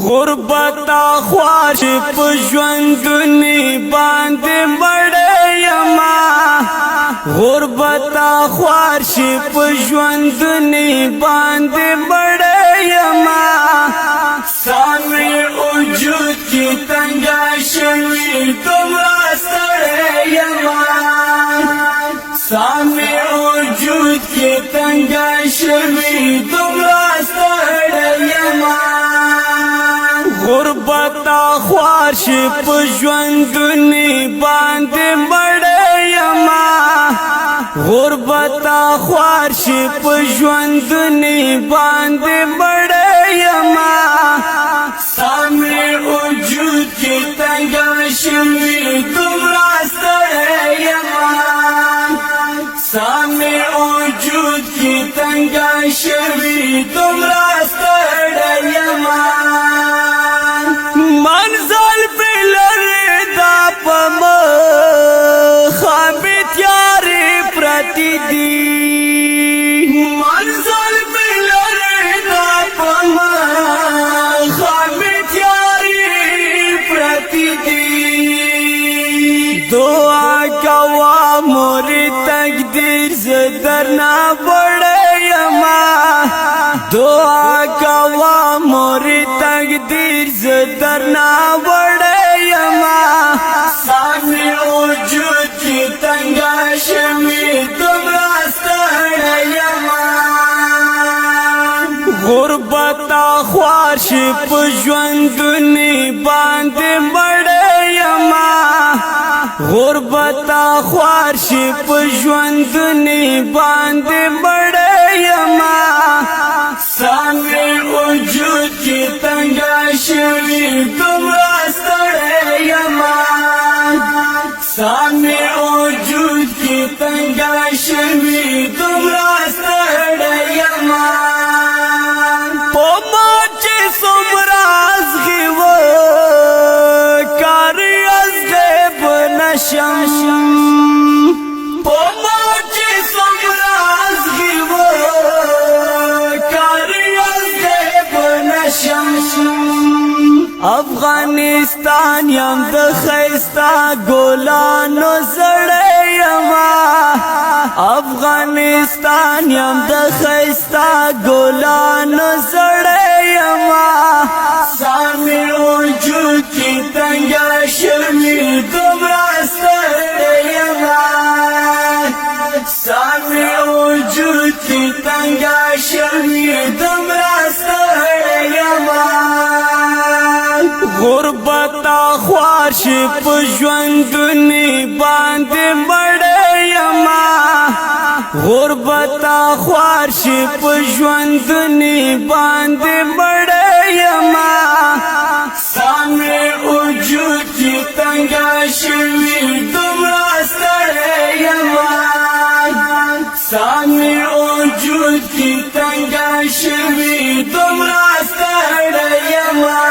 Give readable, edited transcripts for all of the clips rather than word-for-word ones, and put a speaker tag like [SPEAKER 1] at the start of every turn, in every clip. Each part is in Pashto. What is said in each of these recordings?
[SPEAKER 1] غربت خوار په ژوندونی باندې مړیما غربت خوار په ژوندونی باندې مړیما سامي وجود کی تنگا شوی تمرا ستړیما سامي وجود کی تنگا شوی تمرا ستړیما غربت خوار په ژوندونی باندې مړیما غربت خوار په ژوندونی باندې مړیما سامي وجود کی تنگا شوی تمرا ستړیما سامي وجود کی تنگا شوی تمرا ستړیما منزل بلر دا پم خابت یاری پرتی دی منزل بلر دا پم خابت یاری پرتی دی دعا کوا موری تقدیر زدرنا بڑیما دعا کوا موری تقدیر زدرنا بڑیما سامي وجود کی تنگا شوی تمرا ستړیما غربت خوار په ژوندونی باندې مړیما غربت خوار په ژوندونی باندې مړیما سامي وجود کی تنگا شوی تمرا ستړیما سامي وجود کی تنگا شوی تمرا ستړیما پما چې سمراز غو کار از غیب نشم پما چې سمراز غو افغانستان یم د خیستا ګلانو زړیما افغانستان یم د خیستا ګلانو زړیما سامي وجود کی تنگا شوی تمرا ستړیما سامي وجود کی تنگا شوی تمرا ستړیما غربت خوار په ژوندونی باندې مړیما غربت خوار په ژوندونی باندې مړیما سامي وجود کی تنگا شوی تمرا ستړیما سامي وجود کی تنگا شوی تمرا ستړیما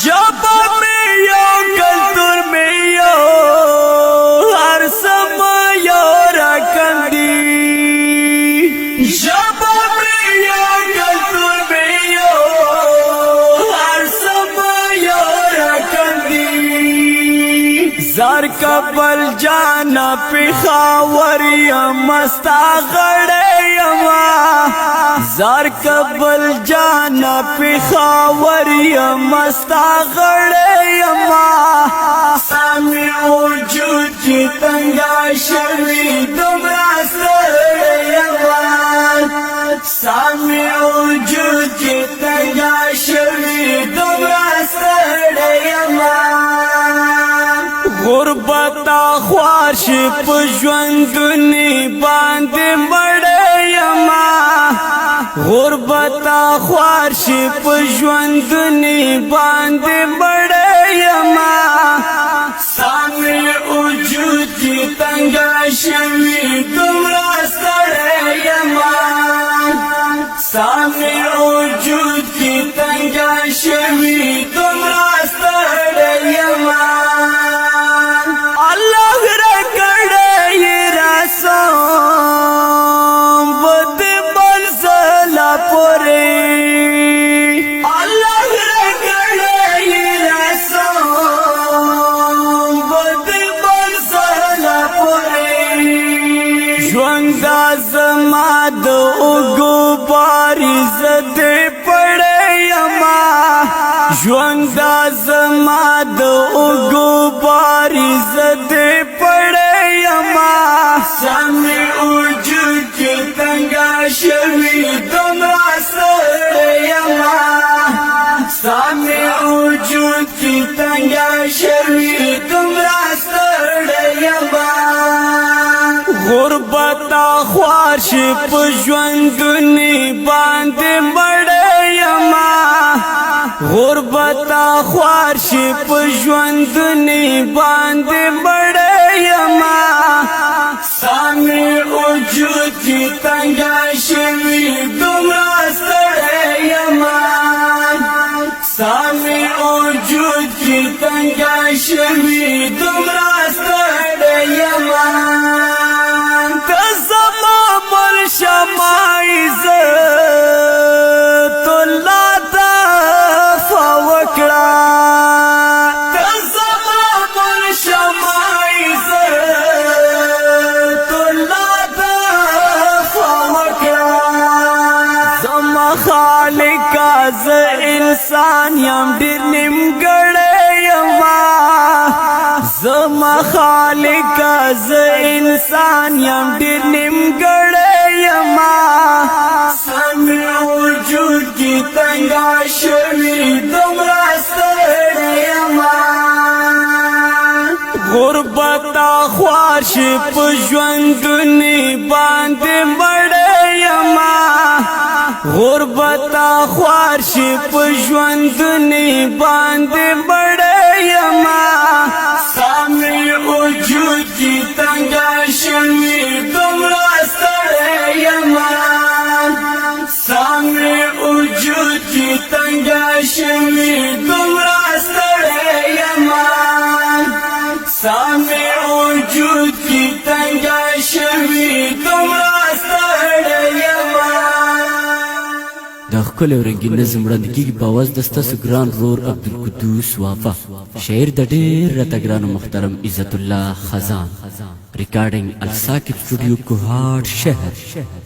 [SPEAKER 1] جبا میں یو کلتور میں یو ہر سما یو رکندی جبا میں یو کلتور میں یو ہر سما یو رکندی زار کبل جانا پخاور مستا غڑیما زار کبل جانا پخاور مستا غڑیما سامي وجود کی تنگا شوی تمرا ستړیما سامي وجود کی تنگا شوی تمرا ستړیما غربت خوار په ژوندونی باندې مړیما غربت خوار په ژوندونی باندې مړیما سامي وجود کی تنگا شوی تمرا ستړیما سامي وجود کی تنگا شوی تمرا ستړیما الله را کړی رسام بد منزل پوری الله ژوند زما د اوږو باري زد پړې یما سامي وجود کې تنګا شوي دومره ستړی یما سامي وجود کې تنګا شوي دومره ستړی یما غربت خوار شي په ژوندوني باندې مړی یما غربت خوار شي په ژوندوني باندې مړی یما سامي وجود کې تنګا شوي دومره ستړی یما سامي وجود کې تنګا شوي دومره ستړی یما شمایز تو لا دفع وکړه تزما پر شمایز تو لا دفع وکړه زما خالق از انسان یم ډېر نیمګړی یما زما خالق از انسان یم ډېر نیمګړی سامي وجود کی تنگا شوی دومره ستړی یما غربت خوار شي په ژوندوني باندې مړی یما غربت خوار شي په ژوندوني باندې مړی یما سامي وجود کی تنگا شوی دومره ستړی یما سامي وجود کی تنگا شوی دومره ستړی یما سامي وجود کی تنگا شوی دومره ستړی یما
[SPEAKER 2] د ښکلي او رنګین نظم وړاندې کېږي په اواز د ستاسو ګران ورور عبدالقدوس وافا شاعر د ډېر راته ګرانو محترم عزت الله خزان ریکارډینګ الساکت سټوډیو کوهاټ شهر